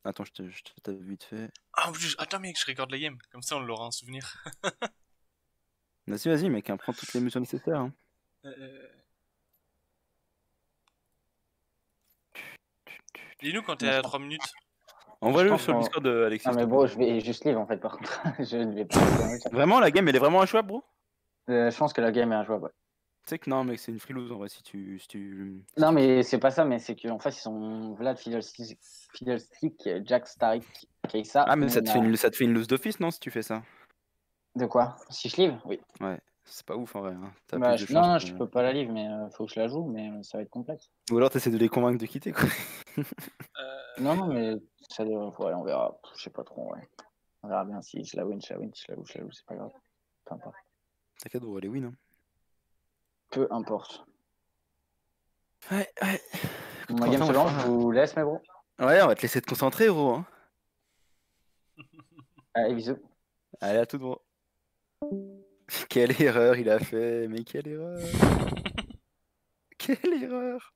Attends, je te tape vite fait. Ah, en plus, attends, mec, je regarde la game. Comme ça, on l'aura en souvenir. Vas-y, mec, hein, prends toutes les mesures nécessaires. Hein. Euh... Dis-nous quand t'es Moi, à 3 minutes. je Envoie-le pense sur le qu'on... Discord de Alexis, Ah, s'il mais te plaît. bro, je vais juste live en fait, par contre. Je ne vais pas rester dans le chat. Vraiment, la game, elle est vraiment injouable, bro? Je pense que la game est injouable. Ouais. Tu sais que non, mec, c'est une freeloose en vrai si Non, tu kiffes. mais c'est pas ça, mais c'est qu'en fait, ils sont Vlad, Fiddlestick, Jack, Starik, Keisa. Ah, mais Nous, on a. ça te fait une loose d'office, non, si tu fais ça? De quoi? Si je live? Oui. Ouais, c'est pas ouf en vrai. Hein. T'as Bah, plus de non, chances non, que... je peux pas la live, mais faut que je la joue, mais ça va être complexe. Ou alors t'essaies de les convaincre de quitter, quoi. Non, non, mais ça devrait. Ouais, on verra. Je sais pas trop, ouais. On verra bien si je la win, je la win, si je la joue, c'est pas grave. Peu importe. T'inquiète, bro, les win. Hein. Peu importe. Ouais. Écoute, Ma game Corentin, se moi, lance, je vous laisse, mes bros. Ouais, on va te laisser te concentrer, gros. Hein. Allez, bisous. Allez, à tout, bro. Quelle erreur il a fait, mais quelle erreur. Quelle erreur.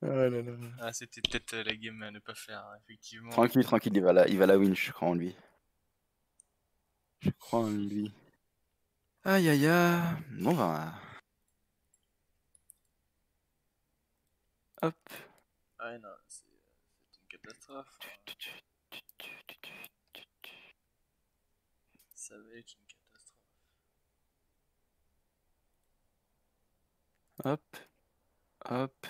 Oh là là. Ah, c'était peut-être la game à ne pas faire, hein, effectivement. Tranquille, il va la win, je crois en lui. Je crois en lui. Aïe aïe aïe. Bon bah. Hop. Ouais, non, c'est une catastrophe. Ça va être une catastrophe. Hop.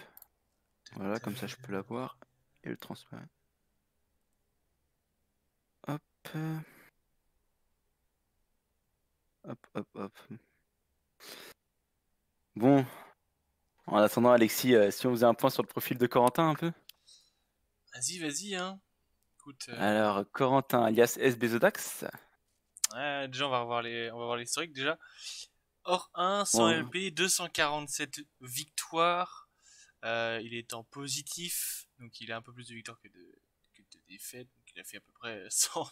Voilà, comme ça je peux l'avoir. Et le transfert. Hop. Hop. Bon. En attendant, Alexis, si on faisait un point sur le profil de Corentin un peu. Vas-y, hein. Écoute, Alors, Corentin alias S. Bezodax. ouais, déjà, on va voir l'historique déjà. Or 1, 100 Bon, LP, 247 victoires. Il est en positif, donc il a un peu plus de victoires que de défaites. Donc il a fait à peu près 100,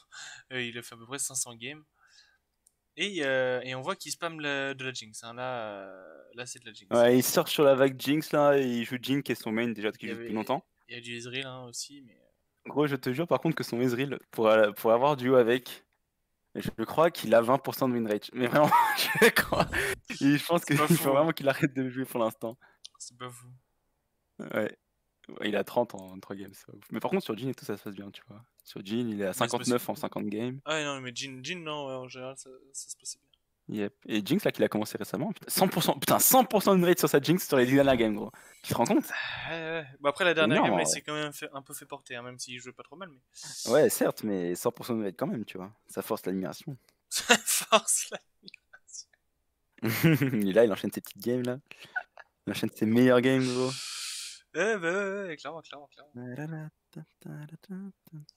il a fait à peu près 500 games. Et on voit qu'il spamme de la Jinx. Hein. Là c'est de la Jinx. ouais, il sort sur la vague Jinx là, et il joue Jinx qui est son main déjà Il qu'il y joue depuis avait, longtemps. il y a du Ezreal hein, aussi, mais Gros, je te jure par contre que son Ezreal, pour avoir duo avec, je crois qu'il a 20% de win rate. Mais vraiment, je crois. Et je pense c'est pas qu'il faut fou. vraiment Hein. qu'il arrête de jouer pour l'instant. C'est pas fou. Ouais. Ouais, il a 30 en 3 games. Ça. Mais par contre, sur Jhin et tout, ça se passe bien, tu vois. Sur Jhin, il est à Mais c'est possible. 59 en 50 games. Ah non, mais Jin non, ouais, en général, ça se passait bien. Yep. Et Jinx, là, qu'il a commencé récemment, putain, 100% de win rate sur sa Jinx sur les 10 dernières games, gros. Tu te rends compte? Ouais. Bah après, la C'est dernière énorme, game, là, en il vrai. s'est quand même un peu fait porter, hein, même s'il jouait pas trop mal, mais. Ouais, certes, mais 100% de win rate quand même, tu vois. Ça force l'admiration. Ça force là. Et là, il enchaîne ses petites games, là. Il enchaîne ses meilleures games, gros. Ouais, clairement.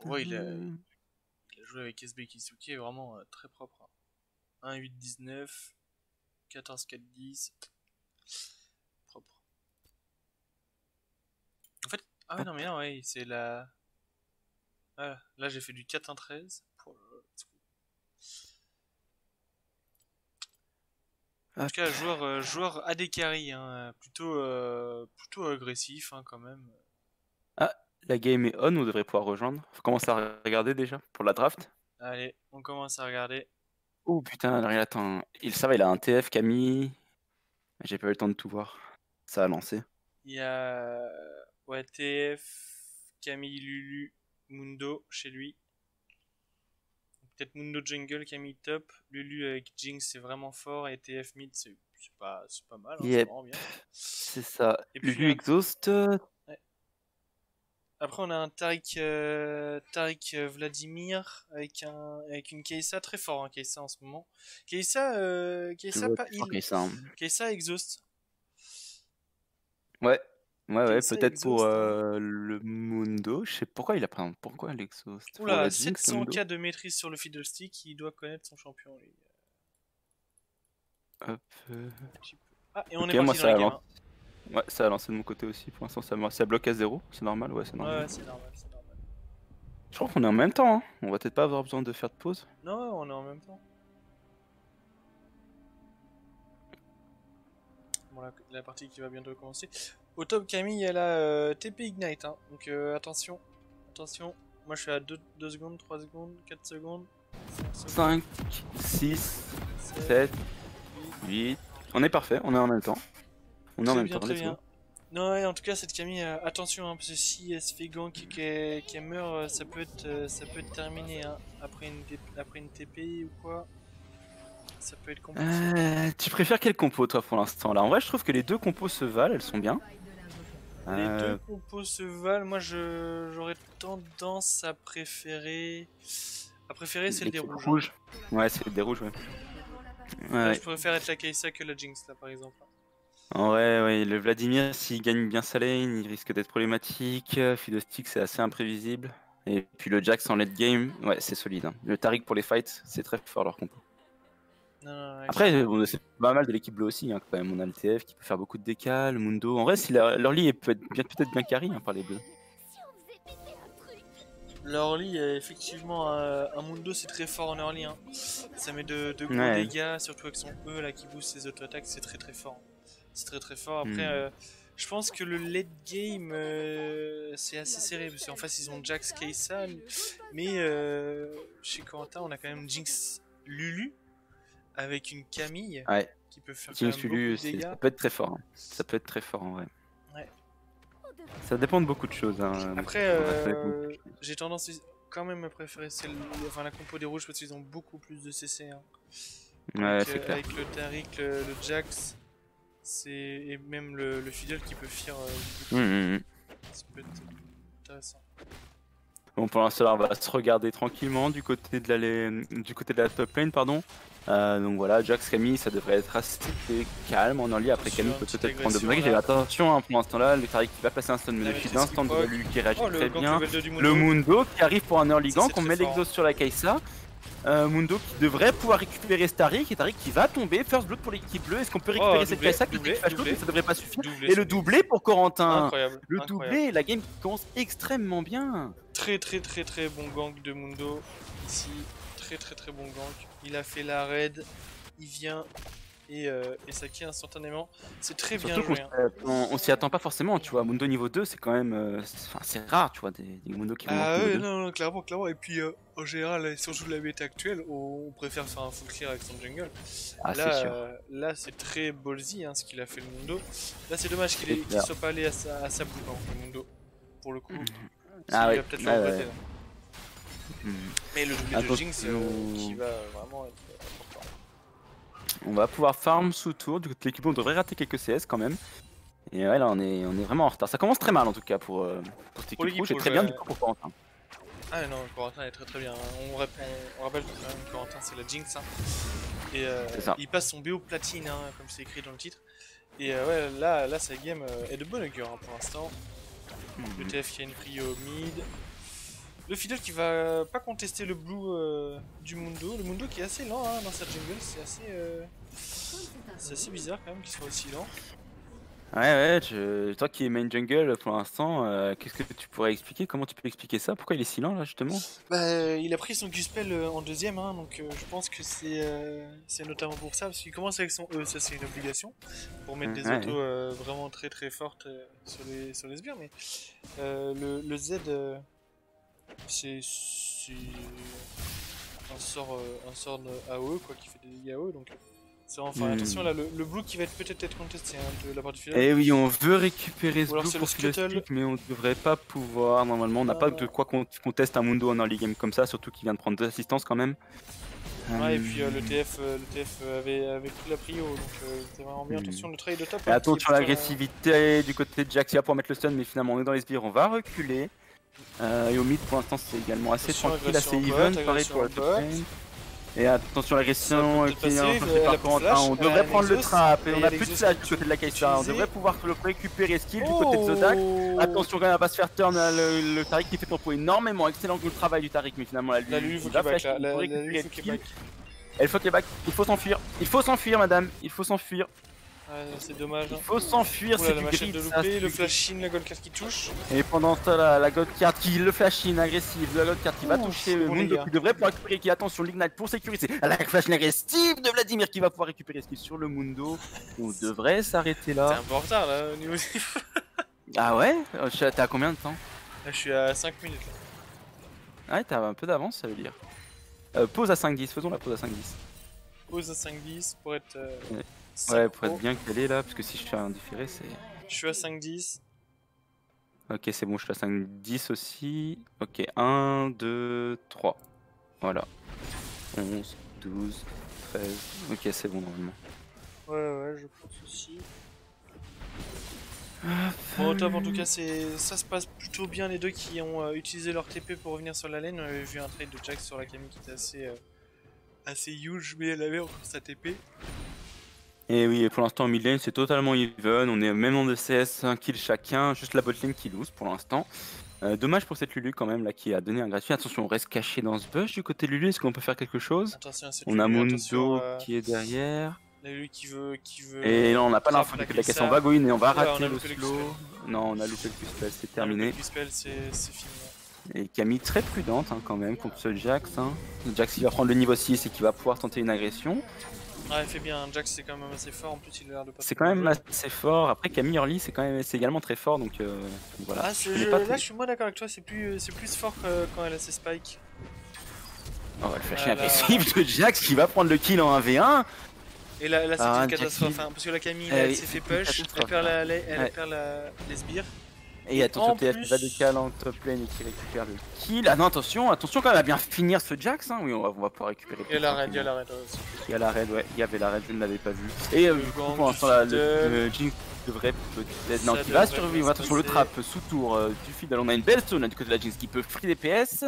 Ouais, il a joué avec SB Kisuke, vraiment très propre. Hein. 1-8-19, 14-4-10. Propre. En fait, ah ouais, Hop. non, mais non, ouais, c'est la. Ah, là, j'ai fait du 4-1-13. En tout cas, joueur AD carry, hein, plutôt agressif hein, quand même. Ah, la game est on, on devrait pouvoir rejoindre. Faut commencer à regarder déjà pour la draft. Allez, on commence à regarder. Oh putain, alors attends. Ça va, il a un TF Camille. J'ai pas eu le temps de tout voir. Ça a lancé. Il y a ouais, TF, Camille Lulu, Mundo chez lui. Peut-être Mundo Jungle, Camille top. Lulu avec Jinx c'est vraiment fort. Et TF mid c'est pas mal, hein, c'est Yep, vraiment bien. c'est ça. Et puis Lulu Exhaust. ouais. Après on a un Tariq Vladimir avec une Keisa très fort, hein, Keisa en ce moment. Je Keisa vois pas plus fort heal. que ça. Hein. Keisa exhaust. Ouais. Ouais, Keisa peut-être pour exhaust, hein. le Mundo. Je sais pourquoi il a pris pourquoi l'Exhaust. Pour Oula, la Jinx, le Mundo. 700k de maîtrise sur le fiddlestick, il doit connaître son champion, lui. Hop. Ah, et on Ok, est moi parti dans ça la a game, lancé. hein. Ouais, ça a lancé de mon côté aussi. Pour l'instant, ça bloque à 0. C'est normal, ouais, c'est normal. Ouais, c'est normal, c'est normal. Je crois qu'on est en même temps. Hein. On va peut-être pas avoir besoin de faire de pause. Non, ouais, on est en même temps. Bon, la partie qui va bientôt commencer. Au top, Camille, elle a TP Ignite, hein. Donc attention. attention. Moi je suis à 2 secondes, 3 secondes, 4 secondes, 5, 6, 7, 8. On est parfait, on est en même temps. On est en Très même bien, temps, très let's bien. go. Non, ouais, en tout cas, cette Camille, attention, hein, parce que si elle se fait gank et qu'elle meurt, ça peut être terminé. Hein. Après une TP ou quoi, ça peut être compliqué. Tu préfères quel compo toi pour l'instant là? En vrai, je trouve que les deux compos se valent, elles sont bien. Les deux compos se valent. Moi, j'aurais tendance à préférer. Celle des rouges. Ouais, c'est des rouges, ouais. Là, je préfère être la Kai'Sa que la Jinx, là, par exemple. En vrai, ouais, le Vladimir, s'il gagne bien sa lane, il risque d'être problématique. Fiddlestick, c'est assez imprévisible. Et puis le Jax en late game, ouais, c'est solide. Hein. Le Taric pour les fights, c'est très fort leur compo. Non, Après, c'est pas mal de l'équipe bleue aussi, hein, quand même. On a le TF qui peut faire beaucoup de décal, le Mundo. En vrai, si leur lit peut être peut-être bien carry hein, par les bleus. L'early, effectivement, un Mundo c'est très fort en early. Hein. Ça met de gros dégâts, surtout avec son E là qui booste ses auto-attaques, c'est très fort. C'est très fort. Après, je pense que le late game c'est assez serré parce qu'en face ils ont Jax, Kai'Sa, mais chez Corentin on a quand même Jinx, Lulu avec une Camille qui peut faire Jinx, quand même Lulu, beaucoup de dégâts. ça peut être très fort. Hein. Ça peut être très fort en vrai. Ouais. Ça dépend de beaucoup de choses. Hein. Après, j'ai tendance quand même à préférer la compo des rouges parce qu'ils ont beaucoup plus de CC. Hein. Ouais, c'est clair. Avec le Taric, le Jax, et même le Fiddle qui peut faire ça peut être intéressant. Bon, pour l'instant, on va se regarder tranquillement du côté de la top lane, pardon. Donc voilà, Jax, Camille, ça devrait être assez calme en early. Après, Camille peut peut-être prendre de break. J'ai attention hein, pour l'instant là, le Taric qui va placer un stun, mais depuis l'instant de lui qui réagit très bien. Le Mundo qui arrive pour un early gank, on met l'exhaust sur la Kai'Sa. Mundo qui devrait pouvoir récupérer Taric et Taric qui va tomber. First blood pour l'équipe bleue. Est-ce qu'on peut récupérer cette Kai'Sa qui fâche l'autre, mais ça devrait pas suffire. Et le doublé pour Corentin. Incroyable. Le doublé, la game qui commence extrêmement bien. Très bon gank de Mundo ici. Très bon gank. Il a fait la raid, il vient et Saki instantanément. C'est très bien joué. On s'y attend pas forcément, tu vois. Mundo niveau 2, c'est quand même. C'est rare, tu vois, des Mundo qui vont. Ah ouais, non, clairement. Et puis en général, si on joue de la méta actuelle, on préfère faire un full clear avec son jungle. Ah, là, c'est très ballsy hein, ce qu'il a fait le Mundo. Là, c'est dommage qu'il soit pas allé à sa boule, le Mundo. Pour le coup. Il va peut-être le regretter là. Mais le doublé de Jinx qui va vraiment être important. On va pouvoir farm sous tour, du coup l'équipe on devrait rater quelques CS quand même. Et ouais là on est vraiment en retard. Ça commence très mal en tout cas pour cette équipe rouge et très bien du coup pour Corentin. Ah non, Corentin est très bien. On rappelle que quand même Corentin c'est la Jinx. Hein. Et il passe son BO platine hein, comme c'est écrit dans le titre. Et ouais là sa game est de bonne augure hein, pour l'instant. Le TF qui a une prio mid. Le Fiddle qui va pas contester le blue du Mundo. Le Mundo qui est assez lent hein, dans sa jungle, c'est assez bizarre quand même qu'il soit aussi lent. Ouais, toi qui es main jungle pour l'instant, qu'est-ce que tu pourrais expliquer? Comment tu peux expliquer ça? Pourquoi il est si lent là justement? Bah, il a pris son Q-spell en deuxième, hein, donc je pense que c'est notamment pour ça, parce qu'il commence avec son E, ça c'est une obligation, pour mettre des autos vraiment très fortes sur les sbires, mais le Z... c'est un sort AOE quoi qui fait des dégâts AOE donc enfin attention là le blue qui va peut-être être contesté hein, de la part du final. Eh oui on veut récupérer ce blue pour Fiddlestick mais on devrait pas pouvoir normalement on n'a pas de quoi qu'on teste un Mundo en early game comme ça surtout qu'il vient de prendre 2 assistances quand même. Ouais et puis le TF avait pris la prio donc c'était vraiment bien attention le trade de top. Et attention à l'agressivité du côté de Jax, il va pouvoir mettre le stun mais finalement on est dans les sbires, on va reculer. Et au mid pour l'instant c'est également assez tranquille, assez even, pareil pour la top lane. Et attention à l'agression qui est en train par Corentin, on devrait prendre le trap et on a plus de flash du côté de la Kai'Sa, on devrait pouvoir le récupérer skill du côté de Zodak. Attention quand même à pas se faire turn le Taric qui fait tempo énormément, excellent travail du Taric mais finalement la Lulu va flash pour récupérer le kill. Et il faut qu'il back, il faut s'enfuir madame, il faut s'enfuir. Ouais, c'est dommage. Il faut s'enfuir, c'est du grid, le flash in, la gold card qui touche. Et pendant ça, la gold card qui le flash in agressive, la gold card qui va toucher Mundo qui devrait pouvoir récupérer, qui attention l'ignite pour sécuriser. La flash in agressive de Vladimir qui va pouvoir récupérer ce qui est sur le Mundo. On devrait s'arrêter là. T'es un peu en retard là au niveau. Ah ouais? T'as combien de temps? Là, je suis à 5 minutes. Là. Ah ouais, t'as un peu d'avance, ça veut dire. Pause à 5-10, faisons la pause à 5-10. Pause à 5-10 pour être. Ouais, pour être bien calé là, parce que si je fais un différé, c'est. Je suis à 5-10. Ok, c'est bon, je suis à 5-10 aussi. Ok, 1, 2, 3. Voilà. 11, 12, 13. Ok, c'est bon normalement. Ouais, je pense aussi. Bon, au top, en tout cas, ça se passe plutôt bien. Les deux qui ont utilisé leur TP pour revenir sur la lane. On avait vu un trade de Jax sur la Camille qui était assez huge, mais elle avait encore sa TP. Et oui, pour l'instant, en mid lane, c'est totalement even. On est même en DCS, un kill chacun. Juste la bot lane qui lose pour l'instant. Dommage pour cette Lulu quand même, là, qui a donné un gratuit. Attention, on reste caché dans ce bush du côté de Lulu. Est-ce qu'on peut faire quelque chose? Attention à cette On a Lulu, Mundo qui est derrière. Lulu qui veut. Et là, on n'a pas l'info de la question. On va go in et on va rater on le slow. Non, on a loupé le Q-spell, c'est terminé. Le Q-spell, c'est fini. Et Camille très prudente hein, quand même contre ce Jax. Hein. Jax il va prendre le niveau 6 et qui va pouvoir tenter une agression. Ah, il fait bien, Jax c'est quand même assez fort, en plus il a l'air de pas. C'est quand même assez fort. Après Camille Early c'est également très fort donc voilà. Ah, là je suis moins d'accord avec toi, c'est plus fort que quand elle a ses spikes. Oh, le flash agressif de Jax qui va prendre le kill en 1v1. Et là c'est une catastrophe hein, parce que la Camille elle s'est fait push, elle perd les sbires. Et attention, TF qui va décaler en top lane et qui récupère le kill. Ah non, attention quand même à bien finir ce Jax. Hein. Oui, on va pouvoir récupérer. Il y a la raid, aussi. Il y a la raid, ouais. Il y avait la raid, je ne l'avais pas vu. Et du coup, pour l'instant, le Jinx devrait peut-être. Non, qui va survivre. Attention, le trap sous tour du Fiddle. On a une belle zone du côté de la Jinx qui peut free DPS.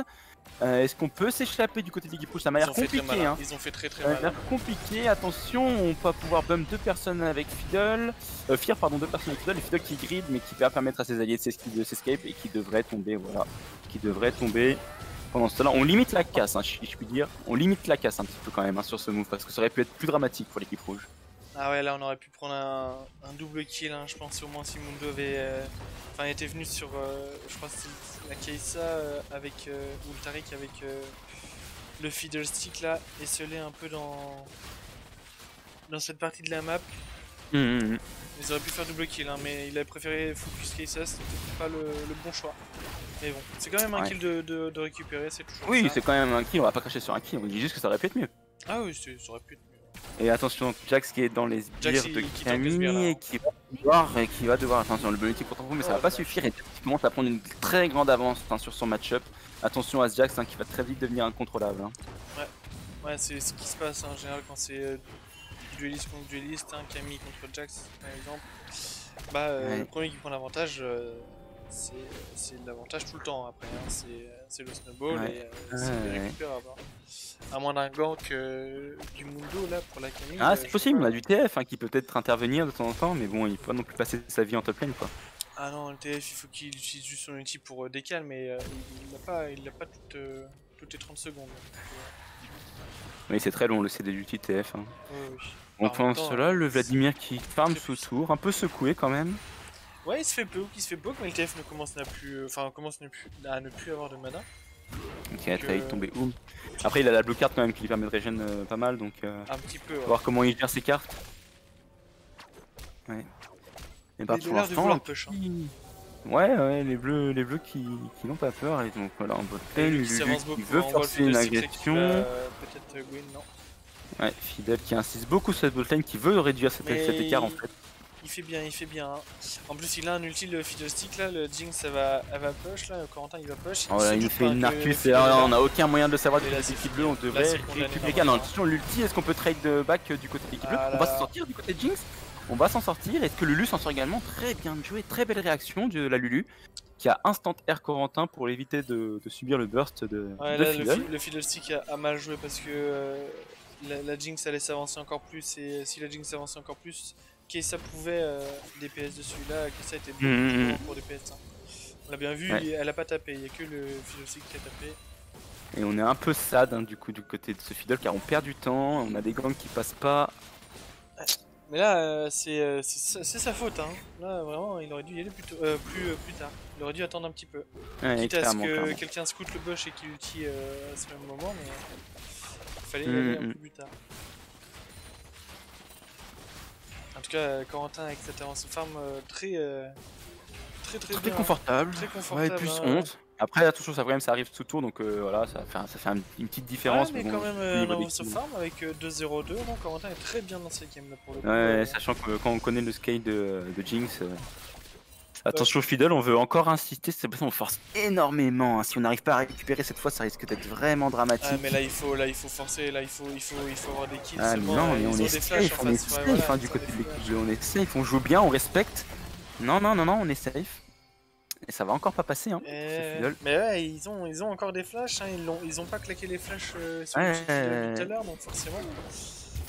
Est-ce qu'on peut s'échapper du côté de l'équipe rouge? Ça m'a l'air compliqué. Hein. Ils ont fait très mal. Ça m'a l'air compliqué. Attention, on va pouvoir bump deux personnes avec Fiddle. Fear, pardon, deux personnes avec Fiddle. Et Fiddle qui grid, mais qui va permettre à ses alliés de s'escape et qui devrait tomber. Voilà. Qui devrait tomber. Pendant ce temps-là, on limite la casse, hein, je puis dire. On limite la casse un petit peu quand même hein, sur ce move parce que ça aurait pu être plus dramatique pour l'équipe rouge. Ah ouais, là on aurait pu prendre un double kill, hein. Je pense au moins si Mundo avait était venu sur, je crois que c'est la Kai'Sa avec, ou le Taric avec le Fiddlestick là, esselé un peu dans cette partie de la map. Ils auraient pu faire double kill, hein, mais il a préféré focus Kai'Sa, c'était pas le bon choix. Mais bon, c'est quand même un kill de récupérer, c'est toujours oui, ça. C'est quand même un kill, on va pas cracher sur un kill, on dit juste que ça aurait pu être mieux. Ah oui, ça aurait pu être mieux. Et attention, Jax qui est dans les sbires de Camille et qui va devoir, attention, le bonus contre vous, mais ça va pas suffire et il commence à prendre une très grande avance hein, sur son match-up. Attention à ce Jax hein, qui va très vite devenir incontrôlable. Hein. Ouais, c'est ce qui se passe hein, en général quand c'est dueliste contre dueliste, hein, Camille contre Jax par exemple. Le premier qui prend l'avantage, c'est l'avantage tout le temps après, hein. C'est le snowball et c'est récupérable. Hein. À moins d'un gank du Mundo là pour la Camille. Ah, c'est possible, on a du TF hein, qui peut peut-être intervenir de temps en temps, mais bon, il faut pas non plus passer sa vie en top lane quoi. Ah non, le TF il faut qu'il utilise juste son ulti pour décal, mais il l'a pas toutes les 30 secondes. Oui, c'est très long le CD d'ulti TF. Hein. Oui. On pense cela, le Vladimir qui farm sous tour, un peu secoué quand même. Ouais, il se fait poke, mais le TF commence à ne plus avoir de mana. Ok, très vite tombé où. Après il a la blue card quand même qui lui permet de régène pas mal donc un petit peu, ouais. Voir comment il gère ses cartes. Ouais. Et bah pour l'instant ouais, les bleus qui n'ont pas peur et donc voilà en bot lane, Lulu qui veut forcer une agression. Peut-être Gwyn, non. Ouais, Fidel qui insiste beaucoup sur cette bot lane qui veut réduire cet écart en fait. Il fait bien. Hein. En plus, il a un ulti, le Fiddlestick là, le Jinx elle va push là, Corentin il va push. Oh là, il fait une Narcus et là, on a aucun moyen de savoir du côté de l'équipe bleue, on devrait récupérer. Non, attention, l'ulti, est-ce qu'on peut trade back du côté de l'équipe bleue? On va s'en sortir du côté de Jinx. On va s'en sortir. Est-ce que Lulu s'en sort également? Très bien joué, très belle réaction de la Lulu qui a instant air Corentin pour éviter de subir le burst de Fiddle. Le Fiddlestick a mal joué parce que la Jinx allait s'avancer encore plus et si la Jinx s'avançait encore plus, Kai'Sa pouvait DPS dessus. Là, Kai'Sa était beaucoup pour DPS. Hein. On l'a bien vu, elle a pas tapé, il y a que le Fiddlestick qui a tapé. Et on est un peu sad hein, du coup du côté de ce Fiddle car on perd du temps, on a des gangs qui passent pas. Mais là, c'est sa faute. Hein. Là, vraiment, il aurait dû y aller plus tard. Il aurait dû attendre un petit peu. Quitte à ce que quelqu'un scoute le bush et qu'il ulti à ce même moment, mais il fallait y aller un peu plus tard. En tout cas, Corentin avec cette avance farm très Très confortable. Ouais, plus 11. Après, attention, ça arrive sous tour, donc voilà, ça fait une petite différence. Ouais, mais quand même, un avance farm avec 2-0-2, non, Corentin est très bien dans cette game là pour le coup. Ouais, sachant que quand on connaît le scale de Jinx. Attention Fiddle, on veut encore insister, c'est parce qu'on force énormément. Hein. Si on n'arrive pas à récupérer cette fois, ça risque d'être vraiment dramatique. Ah mais là il faut forcer, là il faut avoir des kills. Ah mais non, mais on est safe, on est safe du côté de l'équipe, on est safe, on joue bien, on respecte. Non, on est safe. Et ça va encore pas passer, hein. Mais ouais, ils ont encore des flashs, hein. Ils ont pas claqué les flashs sur le tout à l'heure, donc forcément.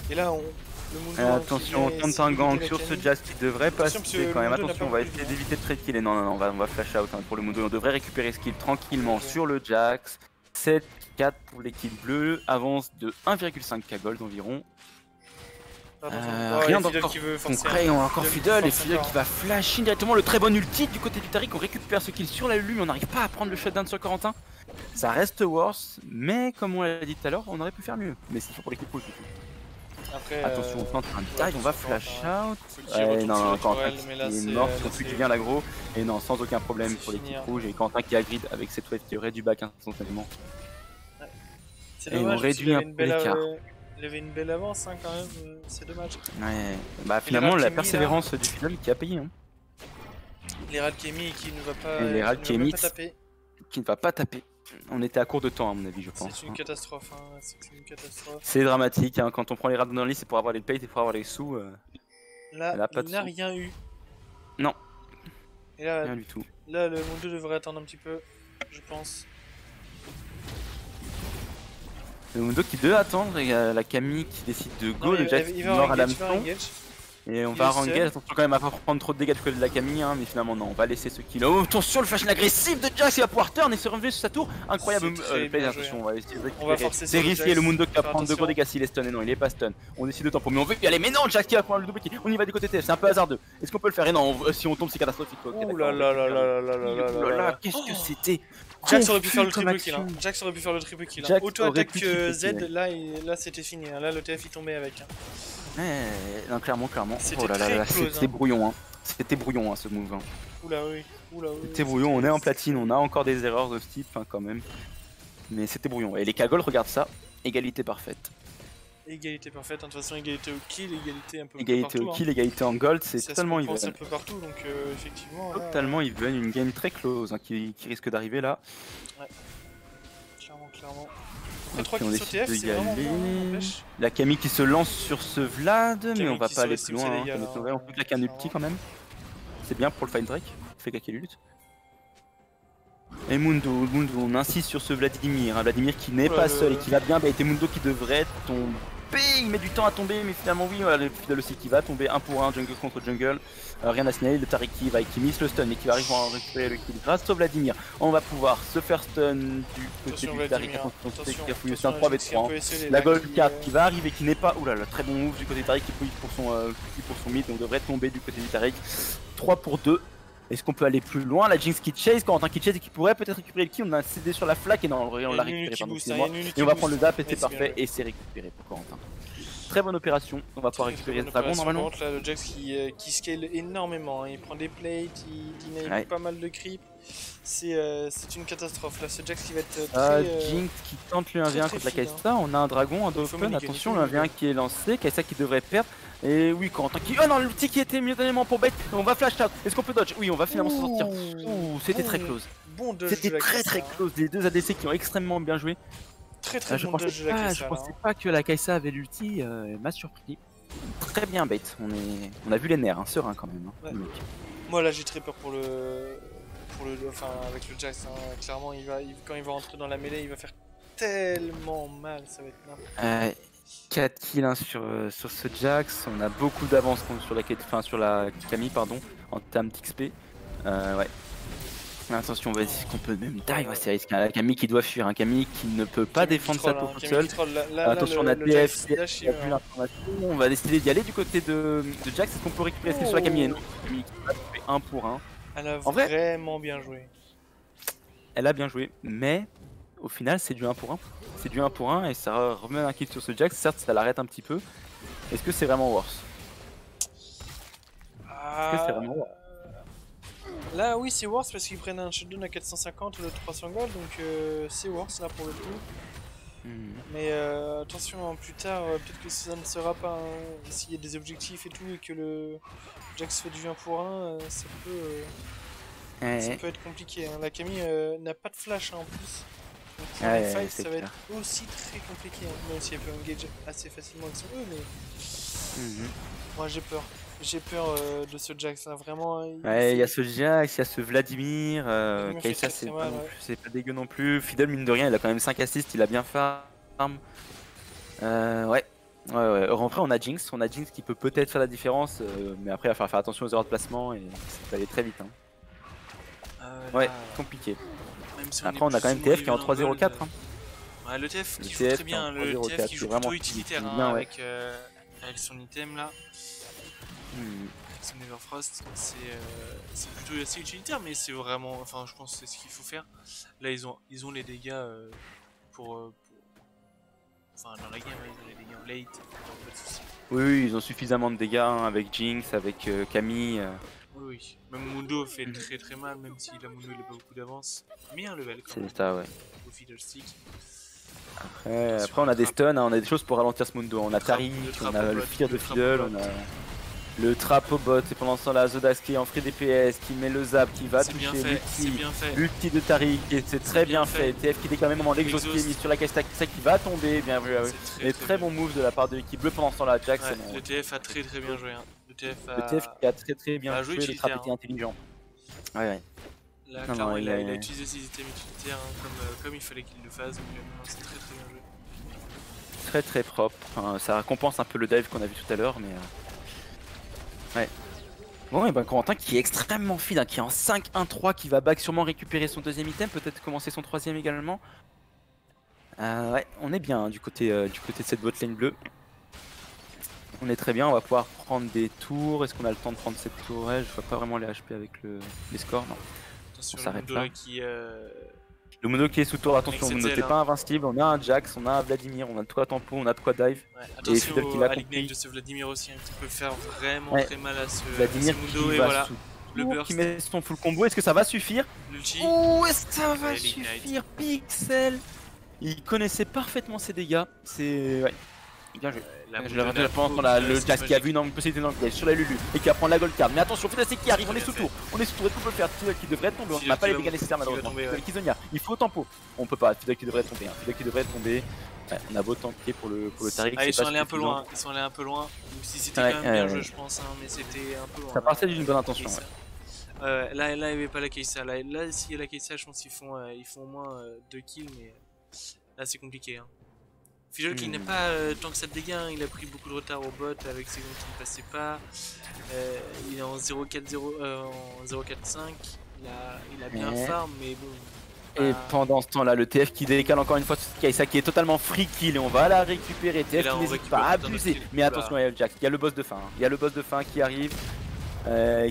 Et là, attention, on tente un gang sur ce Jazz qui devrait passer quand même. Attention, on va essayer d'éviter de trade kill. Et non, on va flash out hein, pour le Mundo. On devrait récupérer ce kill tranquillement sur le Jax. 7-4 pour l'équipe bleue. Avance de 1,5k gold environ. Rien d'encore concret, on a encore Fiddle et Fiddle qui va flasher directement le très bon ulti du côté du Taric. On récupère ce kill sur la Lulu mais on n'arrive pas à prendre le shutdown sur Corentin. Ça reste worse, mais comme on l'a dit tout à l'heure, on aurait pu faire mieux. Mais c'est pour l'équipe rouge du coup. Après, attention, on tente un dive, on va flash out. Ouais, non, Quentin qui est mort, son plus qui vient l'aggro. Et non, sans aucun problème pour l'équipe rouge. Et Quentin qui a grid avec cette wave qui aurait du back instantanément. Et on réduit un peu l'écart. Il avait une belle avance hein, quand même, c'est dommage. Ouais, bah finalement la persévérance du final qui a payé. Hein. Les Radkemi qui ne va pas, les Radkemi taper. Qui ne va pas taper. On était à court de temps à mon avis je pense. C'est une catastrophe, hein. C'est une catastrophe. C'est dramatique, hein. Quand on prend les rats dans le lit c'est pour avoir les payes et pour avoir les sous. Là il n'a rien eu. Non, et là, rien du tout. Là le Mundo devrait attendre un petit peu, je pense. Le Mundo qui doit attendre et la Camille qui décide de go, le Jax qui mord à l'hameçon. Et on va ranger, attention quand même à pas prendre trop de dégâts du côté de la Camille, hein, mais finalement non, on va laisser ce kill. Oh attention le fashion agressif de Jax, il va pouvoir turn et se revenir sur sa tour. Incroyable play, attention, on va essayer de récupérer. C'est risqué, le Mundo qui va prendre 2 gros dégâts s'il est stun et non, il est pas stun. On décide de tempo, mais on veut y aller, mais non, Jax qui va prendre le double kill, on y va du côté TF, c'est un peu hasardeux. Est-ce qu'on peut le faire? Et non, si on tombe c'est catastrophique. Ouh là là là là là là, qu'est-ce que c'était? Jax aurait pu faire le triple kill, hein. Jax aurait pu faire le triple kill. Hein. Auto-attaque Z, là c'était fini, hein. Là le TF il tombait avec. Hein. Ouais, non, clairement. Oh là là, c'était brouillon, hein. C'était brouillon, hein, ce move. Hein. Oula oui. C'était brouillon, on est en platine, on a encore des erreurs de ce type, hein, quand même. Mais c'était brouillon. Et les cagoles, regarde ça, égalité parfaite. Égalité parfaite, de toute façon égalité au kill, égalité un peu égalité partout. Égalité au kill, égalité en gold, c'est totalement even. Un peu partout, donc effectivement. Totalement even, une game très close hein, qui risque d'arriver là. Ouais. Clairement. Les 3 on kills sur TF, c'est vraiment bon, la Camille qui se lance sur ce Vlad, mais on va pas aller plus loin. On peut claquer un ulti quand même. C'est bien pour le fight Drake, il fait claquer l'ult. Et Mundo, on insiste sur ce Vladimir, hein, Vladimir qui n'est pas seul et qui va bien baiter Mundo qui devrait tomber. Il met du temps à tomber, mais finalement oui, le Fiddle aussi qui va tomber 1 pour 1, jungle contre jungle. Rien à signaler, le Taric qui miss le stun et qui va arriver à récupérer le kill grâce au Vladimir. On va pouvoir se faire stun du côté du Taric qui a fouillé, c'est un 3v3. Hein. La gold 4 qui va arriver, qui n'est pas. Oula, très bon move du côté du Taric qui fouille pour son mid, donc devrait tomber du côté du Taric. 3 pour 2. Est-ce qu'on peut aller plus loin? La Jinx qui chase, Corentin qui chase et qui pourrait peut-être récupérer le kill. On a cédé sur la flaque et non, on l'a récupéré, pardon, et on va prendre le zap et c'est parfait et c'est récupéré pour Corentin. Très bonne opération, on va pouvoir récupérer ce dragon normalement. Là, le Jax qui scale énormément, hein. Il prend des plates, il nail pas mal de creep. C'est une catastrophe là, ce Jax qui va être très... Jinx qui tente le 1v1 contre la Kai'Sa, on a un dragon, un Dolphin, attention le 1v1 qui est lancé, Kai'Sa qui devrait perdre. Et oui, Corentin qui... Oh non, l'outil qui était mieux pour bait, on va flash out, est-ce qu'on peut dodge? Oui, on va finalement s'en sortir. Ouh, c'était très close. C'était très close, les deux ADC qui ont extrêmement bien joué. Très bon dodge de la Kai'Sa. Je pensais pas que la Kai'Sa avait l'ulti, m'a surpris. Très bien bait, on a vu les nerfs, hein, serein quand même. Hein, ouais. Moi là j'ai très peur pour le... Enfin avec le Jax, hein. Clairement quand il va rentrer dans la mêlée il va faire tellement mal, ça va être n'importe. 4 kills hein, sur ce Jax, on a beaucoup d'avance sur la Camille pardon, en termes d'XP. Ouais. Attention, vas-y, qu'on peut même dive, ouais, c'est risqué. La Camille qui doit fuir, un Camille qui ne peut pas défendre sa tour toute seule. Attention, on a TF, il a vu l'information. On va décider d'y aller du côté de Jax. Est-ce qu'on peut récupérer ce qu'il sur la Camille? Non, Camille qui va fait 1 pour 1. Elle a vraiment bien joué. Elle a bien joué, mais au final, c'est du 1 pour 1. C'est du 1 pour 1 et ça remet un kill sur ce Jax. Certes, ça l'arrête un petit peu. Est-ce que c'est vraiment worse? Est-ce que c'est vraiment worse? Là, oui, c'est worse parce qu'ils prennent un shutdown à 450 ou de 300 gold, donc c'est worse là pour le coup. Mais attention, plus tard, peut-être que ça ne sera pas s'il y a des objectifs et tout, et que le Jax fait du 1 pour 1, ça peut être compliqué. Hein. La Camille n'a pas de flash hein, en plus. Donc pour les fights, ça va être aussi très compliqué, hein. Même si elle peut engage assez facilement avec son E, mais moi j'ai peur. J'ai peur de ce Jax là, vraiment. Il y a ce Jax, il y a ce Vladimir, Kai'Sa c'est pas dégueu non plus. Fiddle, mine de rien, il a quand même 5 assists, il a bien farm. Ouais. Après, on a Jinx qui peut peut-être faire la différence, mais après, il va falloir faire attention aux erreurs de placement et ça peut aller très vite. Hein. Ouais, compliqué. Si après, on a quand même TF qui est en 3-0-4. Hein. Ouais, le TF qui joue très bien, le TF qui joue plutôt utilitaire hein, avec son item là. Son Everfrost, c'est plutôt assez utilitaire, mais c'est vraiment, enfin, je pense que c'est ce qu'il faut faire. Là, ils ont les dégâts enfin, dans la game, ils ont les dégâts en late, pas de soucis. Oui, ils ont suffisamment de dégâts hein, avec Jinx, avec Camille. Oui, même Mundo fait très très mal, même si la Mundo il a pas beaucoup d'avance. Mais un level quand même. C'est ça, ouais. Au Fiddlestick. Après, on a des stuns, hein, on a des choses pour ralentir ce Mundo. On a Taric, on a le Fear de Fiddle, on a le trap au bot, et pendant ce temps là, Zodas qui est en free DPS, qui met le zap, qui va toucher l'ulti de Taric, et c'est très bien fait. TF qui décale même au moment l'exhaust qui est mis sur la Kai'Sa qui va tomber, bien vu. Et très bon move de la part de l'équipe bleue pendant ce temps là, Jax. Le TF a très bien joué. Hein. Le TF qui a très bien joué, le trap était intelligent. Ouais. Là, clairement, il a utilisé ses items utilitaires hein, comme il fallait qu'il le fasse, donc c'est très bien joué. Très propre, enfin, ça récompense un peu le dive qu'on a vu tout à l'heure, mais... Ouais. Bon, et ben Corentin qui est extrêmement fine, hein, qui est en 5-1-3, qui va back sûrement récupérer son deuxième item, peut-être commencer son troisième également. Ouais, on est bien hein, du côté de cette botlane bleue. On est très bien, on va pouvoir prendre des tours. Est-ce qu'on a le temps de prendre cette tourelle? Je vois pas vraiment les HP avec les scores, non. Attention, on s'arrête là. Le Mundo qui est sous tour, attention, le Mundo t'es pas invincible, on a un Jax, on a un Vladimir, on a de quoi tempo, on a de quoi dive. Ouais, attention à l'ignite de ce Vladimir aussi, hein, qui peut faire vraiment très mal à ce Mundo, et voilà. Le burst qui met son full combo, est-ce que ça va suffire? Oh, est-ce que ça va suffire? Pixel, il connaissait parfaitement ses dégâts, c'est... Ouais, bien joué. Je l'ai raté pendant le Jax qui a vu une possibilité dans le piège sur la Lulu et qui va prendre la gold card. Mais attention, Fiddlestick qui arrive, on est sous tour, est-ce qu'on peut le faire? Fiddle qui devrait tomber, on n'a pas les dégâts nécessaires malheureusement. Kizonia, il faut tempo, on peut pas, Fiddle qui devrait tomber, Fiddle qui devrait tomber. Ouais, on a beau tanker pour le Taric. Ah, ils sont allés un peu loin, même si c'était quand même bien joué je pense, hein, mais c'était un peu loin. Ça partait d'une bonne intention. Là il n'y avait pas la Kai'Sa, là s'il y a la Kai'Sa je pense qu'ils font au moins 2 kills, mais là c'est compliqué. Hein. Fiddle qui n'a pas tant que ça de dégâts, hein. Il a pris beaucoup de retard au bot avec ses gonds qui ne passaient pas. Il est en 0.4.5, il a bien farm, mais bon. Et pendant ce temps là, le TF qui décale encore une fois sur Kai'Sa qui est totalement free kill et on va la récupérer. TF qui n'hésite pas à abuser, mais attention, il y a le Jax, il y a le boss de fin, il y a le boss de fin qui arrive.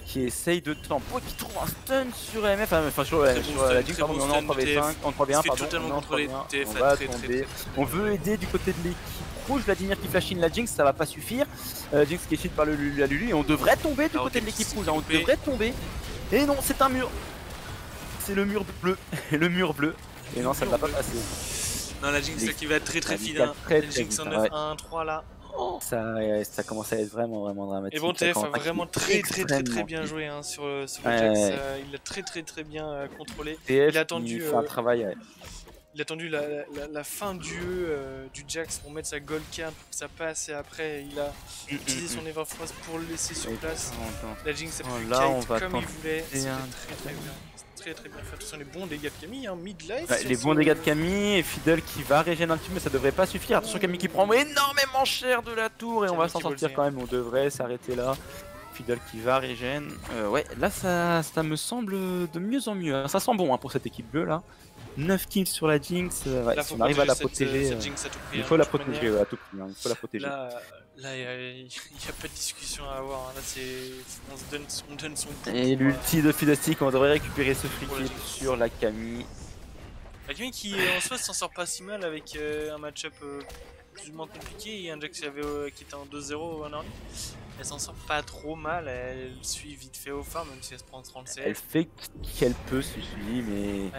Qui essaye de tempo, qui trouve un stun sur MF, enfin sur la Jinx, pardon, on est en 3v1, pardon, on va tomber. On veut aider du côté de l'équipe rouge, Vladimir qui flash in la Jinx, ça va pas suffire. Jinx qui est shield par la Lulu et on devrait tomber du côté de l'équipe rouge, on devrait tomber. Et non, c'est un mur. C'est le mur bleu, le mur bleu. Et non, ça ne va pas passer. Non, la Jinx qui va être très fine, la Jinx en 9-1-3 là. Ça commence à être vraiment dramatique. Et bon, TF a vraiment très bien joué hein, sur le Jax. Il l'a très bien contrôlé. TF il a attendu un travail. Il a attendu la fin du Jax pour mettre sa gold card pour que ça passe, et après il a utilisé son Everfrost pour le laisser sur place. La Jinx a pu kite comme il voulait. C'était très bien fait. Ce sont les bons dégâts de Camille, hein, mid-life. Les bons dégâts de Camille et Fiddle qui va régénérer un petit peu, mais ça devrait pas suffire. Attention, Camille qui prend énormément cher de la tour et on va s'en sortir quand même. On devrait s'arrêter là. Fiddle qui va régène. Ouais, là ça me semble de mieux en mieux. Ça sent bon hein, pour cette équipe bleue là. 9 kills sur la Jinx, ouais, si on arrive à la protéger, il faut la protéger à tout prix, il faut la protéger. Là il n'y a pas de discussion à avoir, hein. Là on donne son coup. Et l'ulti de Fiddlestick, on devrait récupérer ce free kill sur la Camille. La Camille qui en soi s'en sort pas si mal avec un match-up plus ou moins compliqué et un Jax qui était en 2-0 en early. Elle s'en sort pas trop mal, elle suit vite fait au farm, même si elle se prend 30 CS. Elle fait qu'elle peut se suivre, mais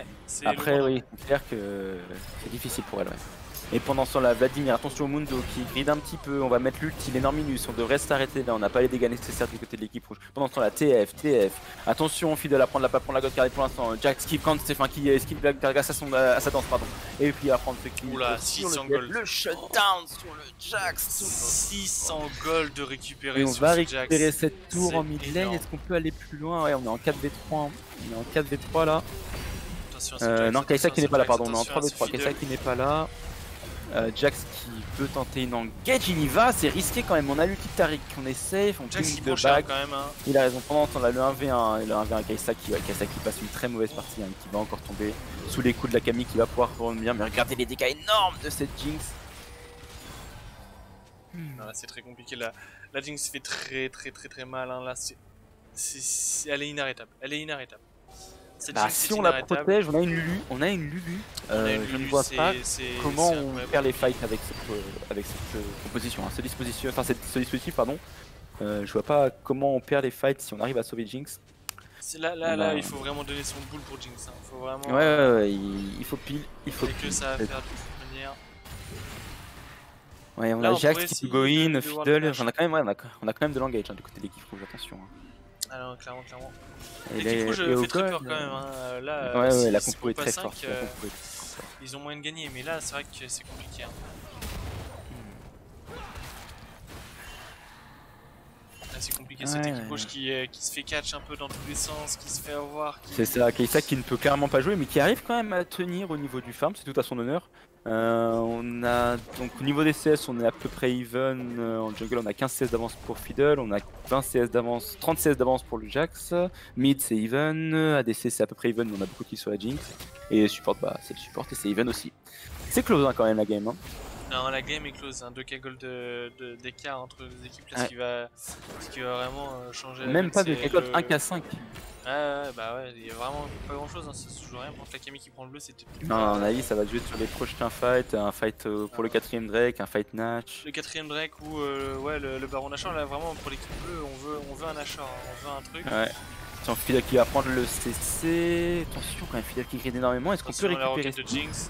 Ouais, après lourd, oui, c'est clair que c'est difficile pour elle. Ouais. Et pendant ce temps là, Vladimir, attention au Mundo qui gride un petit peu, on va mettre l'ult, il est Norminus, on devrait s'arrêter là, on n'a pas les dégâts nécessaires du côté de l'équipe rouge. Pendant ce temps là, TF, attention Fidel à prendre la pas prendre la God Carry pour l'instant, Jack skip quand Stéphane qui skip la grâce à sa danse pardon. Et puis à prendre ce qui oula, 600 gold. Le shutdown sur le Jax. 600 gold de récupérer et on sur va ce récupérer Jax. cette tour en mid lane, est-ce qu'on peut aller plus loin? Ouais, on est en 4v3, on est en 4v3 là. Non, Kai'Sa qui n'est pas là, pardon, on est en 3v3, Kai'Sa qui n'est pas là. Jax qui peut tenter une engage, il y va, c'est risqué quand même, on a l'ulti de Taric, on est safe, on Jax ping de de back. quand même, hein. Il a raison, pendant ce temps là, le 1v1 et le 1v1 Kai'Sa qui passe une très mauvaise partie, hein, qui va encore tomber sous les coups de la Camille qui va pouvoir revenir, mais regardez les dégâts énormes de cette Jinx. C'est très compliqué, la Jinx fait très mal, hein. Là elle est inarrêtable, Si on la protège, on a une Lulu, je ne vois pas comment on perd les fights avec cette composition, hein, ce dispositif pardon. Je vois pas comment on perd les fights si on arrive à sauver Jinx. Là, il faut vraiment donner son boule pour Jinx, hein. Faut vraiment... Ouais, il faut pile, il faut que ça va faire de toute manière. Ouais, on a Jax qui peut go in, Fiddle, on a quand même de l'engage hein, du côté de l'équipe rouge, attention. Hein. Alors clairement. Et l'équipe rouge fait très peur quand même, hein. Là, ouais, la compo est très forte. Ils ont moyen de gagner, mais là c'est vrai que c'est compliqué. Hein. Là c'est compliqué, cette équipe rouge qui se fait catch un peu dans tous les sens, qui se fait avoir. C'est ça, Kai'Sa qui ne peut clairement pas jouer, mais qui arrive quand même à tenir au niveau du farm, c'est tout à son honneur. On a donc au niveau des CS, on est à peu près even. En jungle, on a 15 CS d'avance pour Fiddle, on a 20 CS d'avance, 30 CS d'avance pour le Jax. Mid, c'est even. ADC, c'est à peu près even, mais on a beaucoup de kills sur la Jinx. Et support, c'est le support et c'est even aussi. C'est close hein, quand même la game. Hein. Non, la game est close, hein. 2k gold d'écart entre les équipes, là, ce qui va vraiment changer. Même pas 2k gold, 1k5. Bah ouais, il y a vraiment pas grand chose, hein. Ça se joue rien. Pour la Camille qui prend le bleu, c'était plus. Non, à mon avis, ça va jouer sur les prochains fights. Un fight pour le 4ème Drake, un fight Natch. Le 4ème Drake ou le Baron Nashor, là vraiment pour l'équipe bleue, on veut un Nashor, on veut un truc. Ouais. Attention, Fidel qui va prendre le CC. Attention, quand même, Fidel qui gride énormément. Est-ce qu'on peut récupérer de Jinx?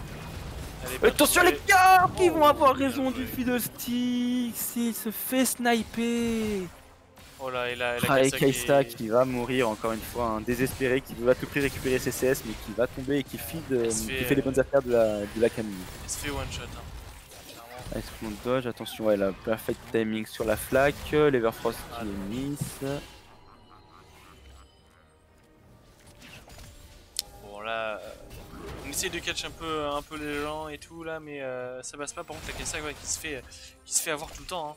Attention les gars qui vont avoir raison du Fiddlestick. S'il se fait sniper. Oh là, et là Kai'Sa qui va mourir encore une fois, un désespéré qui veut à tout prix récupérer ses CS mais qui va tomber et qui fait les bonnes affaires de la Camille. Il se fait one shot. Hein. Est-ce qu'on dodge? Attention, ouais, la perfect timing sur la flaque, l'Everfrost qui est miss. Bon là, on essaye de catch un peu les gens et tout là, mais ça passe pas. Par contre, la Kai'Sa qui se fait avoir tout le temps. Hein.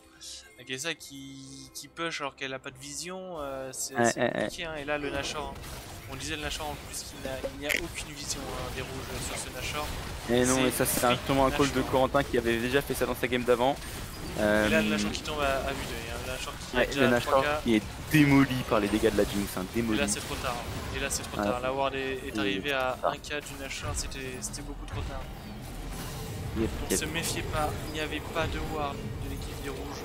La Kai'Sa qui push alors qu'elle a pas de vision, c'est compliqué. Hein. Et là, le Nashor, hein. On disait le Nashor en plus qu'il n'y a aucune vision hein, des rouges sur ce Nashor. Et non, et ça c'est justement un call de Corentin qui avait déjà fait ça dans sa game d'avant. Et là, le Nashor qui tombe à vue d'œil. Hein. Le Nashor qui est démoli par les dégâts de la Jinx. Hein, démoli. Et là, c'est trop tard. La ward est arrivée à 1k du Nashor, c'était beaucoup trop tard. Ne se méfiez pas, il n'y avait pas de ward de l'équipe des rouges.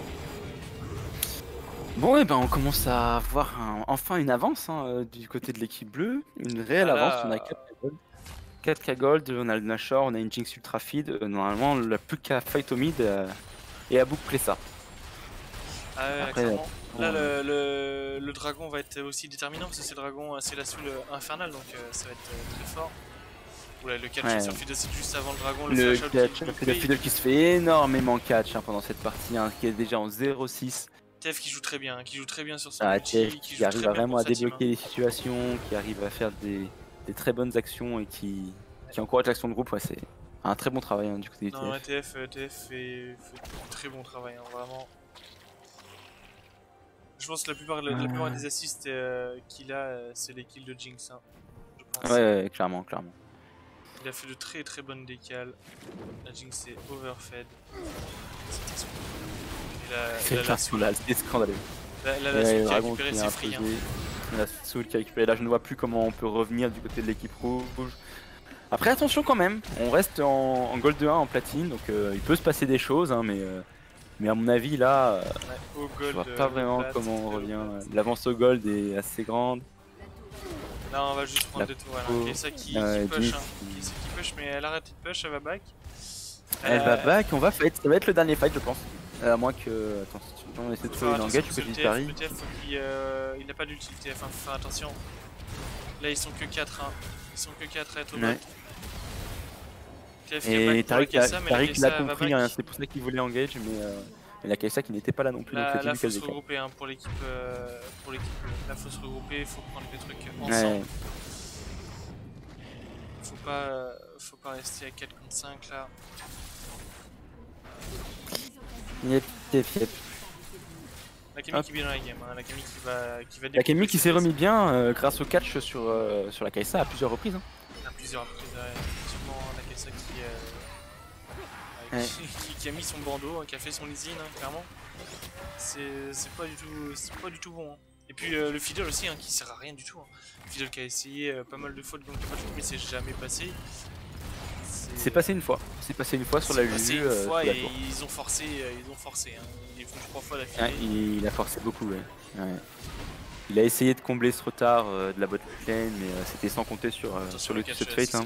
Bon, et ben on commence à avoir enfin une avance hein, du côté de l'équipe bleue, une réelle avance. On a 4k gold, on a le Nashor, on a une Jinx ultra feed. Normalement, on n'a plus qu'à fight au mid et à boucler ça. Après, là, le dragon va être aussi déterminant parce que c'est le dragon, c'est la soul infernale donc ça va être très fort. Oula, le catch sur Fiddle, c'est juste avant le dragon. Le Fiddle qui se fait énormément catch hein, pendant cette partie, hein, qui est déjà en 0-6. TF qui joue très bien sur son TF qui arrive vraiment à débloquer les situations, qui arrive à faire des très bonnes actions et qui encourage l'action de groupe. Ouais, c'est un très bon travail hein, du côté de TF. Non, TF fait très bon travail, hein, vraiment. Je pense que la plupart des assists qu'il a, c'est les kills de Jinx. Hein, je pense. Ouais, clairement. Il a fait de très bonnes décales. La Jinx est overfed. C'est scandaleux. La soul qui a récupéré c'est free. Hein. La soul qui a récupéré, là je ne vois plus comment on peut revenir du côté de l'équipe rouge. Après attention quand même, on reste en gold 1 en platine, donc il peut se passer des choses, hein, mais Mais à mon avis, là, au je gold, vois pas vraiment comment on revient. L'avance au gold est assez grande. Là, on va juste prendre des tours. Kai'Sa qui push, Kai'Sa qui push, mais elle arrête de push, elle va back. Elle va back, on va fight. Ça va être le dernier fight, je pense. À moins que. Attends, si on essaie de trouver une engage, que je parie. Le TF, il n'a pas d'ulti, le TF, hein, faut faire attention. Là, ils sont que 4, hein. Ils sont que 4 à être au bot. Et Tariq l'a compris, hein, c'est pour ça qu'il voulait engage, mais la Kai'Sa qui n'était pas là non plus. Là, il faut se regrouper hein, pour l'équipe. Là, faut se regrouper, faut prendre des trucs ensemble. Faut pas rester à 4 contre 5 là. Yep. La Camille qui est bien dans la game, hein. La Camille qui va la Camille qui s'est remis bien grâce au catch sur la Kai'Sa à plusieurs reprises. Hein. À plusieurs reprises, sûrement la Kai'Sa qui a mis son bandeau, hein, qui a fait son lysine, hein, clairement. C'est pas du tout bon. Hein. Et puis le Fiddle aussi, hein, qui sert à rien du tout. Hein. Le Fiddle qui a essayé pas mal de fois de gank mais c'est jamais passé. C'est passé une fois. C'est passé une fois sur la Lulu. Une fois et ils ont forcé. Hein. Ils font 3 fois d'affilée. Il a forcé beaucoup, ouais. Il a essayé de combler ce retard de la bot lane, mais c'était sans compter sur le set fate. Hein.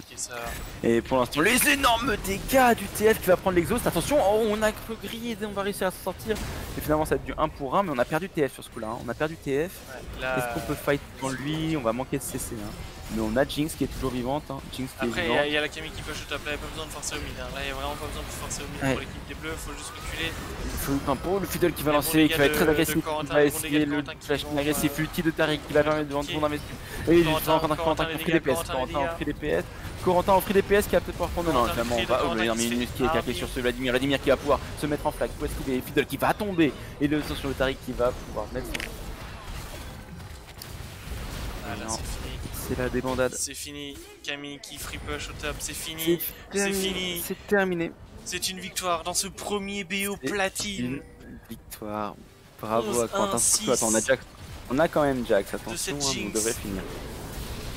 Et pour l'instant, les énormes dégâts du TF qui va prendre l'exhaust. Attention, on a cru grillé, on va réussir à s'en sortir. Et finalement, ça va être du 1 pour 1, mais on a perdu TF sur ce coup-là. Hein. On a perdu TF. Est-ce qu'on peut fight dans lui? On va manquer de CC. Hein. Mais on a Jinx qui est toujours vivante. Hein. Jinx qui après, est vivante. Il y a la Camille qui push au top. Là, il n'y a pas besoin de forcer au mid. Hein. Là, il n'y a vraiment pas besoin de forcer au mid pour l'équipe des bleus. Il faut juste reculer. Il faut le tempo. Le Fiddle qui va lancer, qui va être très agressif. Il va essayer le flash agressif ulti de Tariq qui va permettre de vendre son investissement. Et Corentin qui offrit des PS. Corentin offrit des PS. Corentin offrit des PS qui va peut-être pouvoir prendre. Non, finalement, on va. Oh, mais Minus qui est caqué sur ce Vladimir. Vladimir qui va pouvoir se mettre en flag. Où est-ce qu'il est? Fiddle qui va tomber. Et le sur le Tariq qui va pouvoir mettre. C'est la débandade. C'est fini. Camille qui free push au top. C'est fini. C'est fini. C'est terminé. C'est une victoire dans ce premier BO platine. Une victoire. Bravo à Quentin. Attends, on a Jax. On a quand même Jax. Attention, on devrait finir.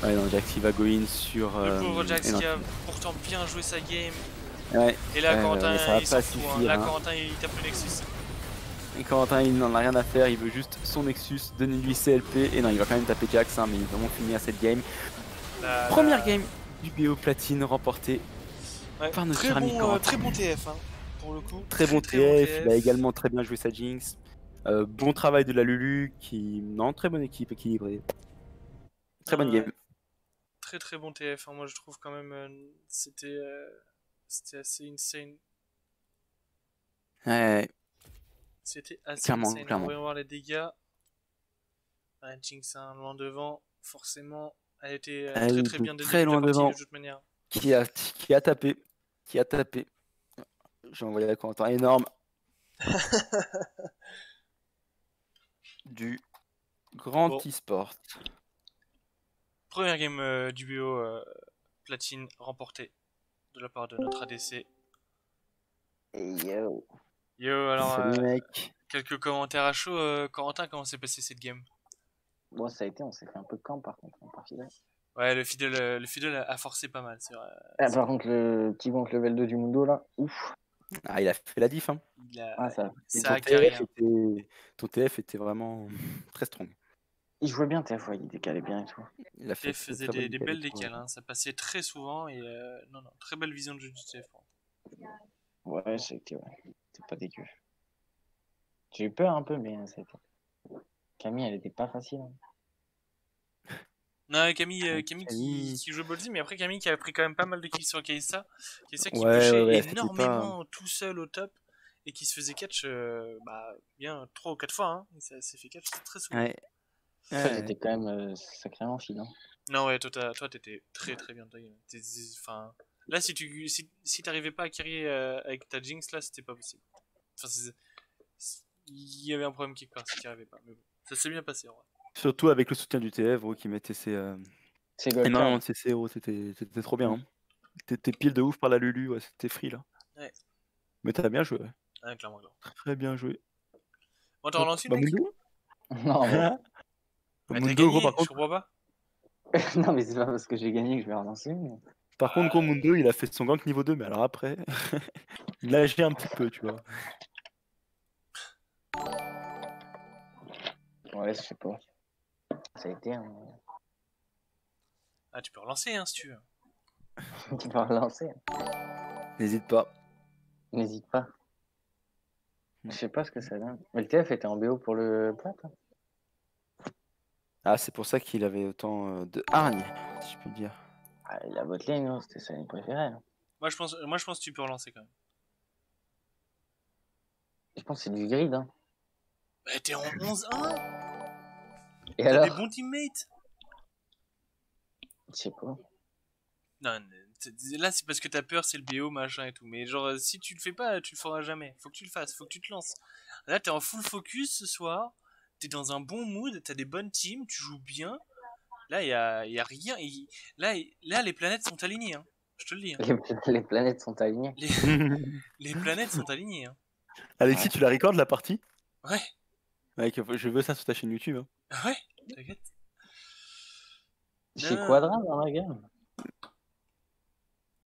Ouais, non, Jax il va go in sur. Le pauvre Jax qui a pourtant bien joué sa game. Ouais. Et là, Corentin, il s'en fout. Hein. Là, Corentin, il tape le Nexus. Et Corentin, il n'en a rien à faire. Il veut juste son Nexus, donner-lui CLP. Et non, il va quand même taper Jax, hein, mais il va vraiment finir cette game. Première game du BO platine remportée par notre cher ami Corentin. Très bon TF, hein, pour le coup. Très bon TF. Il a également très bien joué sa Jinx. Bon travail de la Lulu qui. Non, très bonne équipe, équilibrée. Très bonne game. Très bon TF, hein. Moi je trouve quand même c'était assez insane. Ouais. C'était assez clairement, insane. clairement. On va voir les dégâts. Jinx hein, loin devant, forcément. Elle était très bien très loin devant. De toute manière. Qui a tapé. J'ai envoyé la Corentin énorme. Du grand e-sport. Première game du BO platine remportée de la part de notre ADC. Yo. Alors salut, mec. quelques commentaires à chaud. Corentin, comment s'est passé cette game? Bon, ça a été, on s'est fait un peu camp par contre en partie là. Ouais, le Fiddle a forcé pas mal, c'est vrai. Par contre, le petit gank level 2 du Mundo là, ouf. Ah, il a fait la diff, hein. Ça a carré. Ton TF était vraiment très strong. Il jouait bien TF, il décalait bien et tout. Il faisait des belles décales, hein. Ça passait très souvent et non, très belle vision de jeu du TF. Ouais, c'était pas dégueu. J'ai eu peur un peu, mais c'était. Camille, elle était pas facile. Hein. Non, Camille qui joue Bolzy, mais après Camille qui a pris quand même pas mal de kills sur Kai'Sa. Kai'Sa qui pushait énormément tout seul au top et qui se faisait catch bien 3 ou 4 fois. Hein. Ça s'est fait catch très souvent. Ouais. T'étais quand même sacrément fine. Hein. Non, ouais, toi t'étais très bien. Enfin, là, si t'arrivais pas à carry avec ta Jinx, là, c'était pas possible. Enfin, il y avait un problème quelque part si t'y arrivais pas. Mais bon, ça s'est bien passé en vrai. Surtout avec le soutien du TF, qui mettait ses énormément de CC, c'était trop bien. Hein. T'étais pile de ouf par la Lulu, ouais, c'était free là. Ouais. Mais t'as bien joué. Ouais, clairement. Très bien joué. On t'a relancé une Mundo. Non, mais Mundo, gros, par contre. Je comprends pas. Non, mais c'est pas parce que j'ai gagné que je vais relancer. Mais... Par contre, gros, Mundo, il a fait son gank niveau 2, mais alors après, il a agi un petit peu, tu vois. Ouais, je sais pas. Ça a été un... Ah, tu peux relancer, hein, si tu veux. Tu vas relancer. N'hésite pas. N'hésite pas. Je sais pas ce que ça donne. Mais le TF était en BO pour le plat. Ah, c'est pour ça qu'il avait autant de hargne, si je peux dire. Ah, la botlane, hein, c'était sa ligne préférée. Hein. Moi, je pense que tu peux relancer quand même. Je pense que c'est du grid. Hein. Bah, t'es en 11-1. Et T'as alors des bons teammates. Je sais pas. Non, là, c'est parce que t'as peur, c'est le BO, machin et tout. Mais genre, si tu le fais pas, tu le feras jamais. Faut que tu le fasses, faut que tu te lances. Là, t'es en full focus ce soir. T'es dans un bon mood, t'as des bonnes teams, tu joues bien. Là, y a rien. Là, les planètes sont alignées. Hein. Je te le dis. Hein. Les planètes sont alignées. Les planètes sont alignées. Hein. Alexis, Ouais. tu la recordes la partie? Ouais. Mec, je veux ça sur ta chaîne YouTube. Hein. Ouais, t'inquiète. Chez Quadra dans la game.